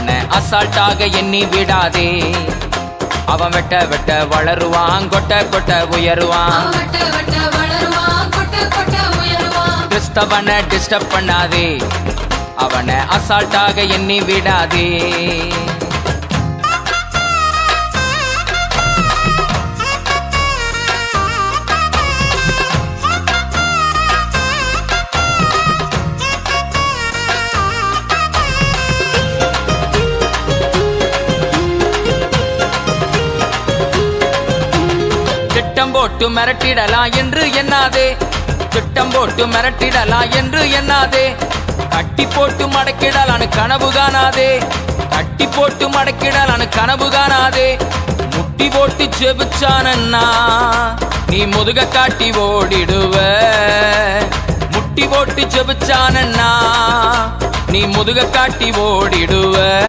அவனை அசால்ட்டாக எண்ணி விடாதே. அவன் வெட்ட வெட்ட வளருவான், கொட்ட கொட்ட உயருவான். கிறிஸ்தவனை டிஸ்டர்ப் பண்ணாதே, அவனை அசால்ட்டாக எண்ணி விடாதே. திட்டம் போட்டு மிரட்டிடலாம் என்று எண்ணாதே, திட்டம் போட்டு மிரட்டிடலாம் என்று எண்ணாதே. கட்டி போட்டு மடக்கிடலான்னு கனவு காணாதே, கட்டி போட்டு மடக்கிடலான்னு கனவு காணாதே. முட்டி போட்டு செபிச்சானன்னா நீ முதுக காட்டி ஓடிடுவ. முட்டி போட்டு செபிச்சானன்னா நீ முதுக காட்டி ஓடிடுவ.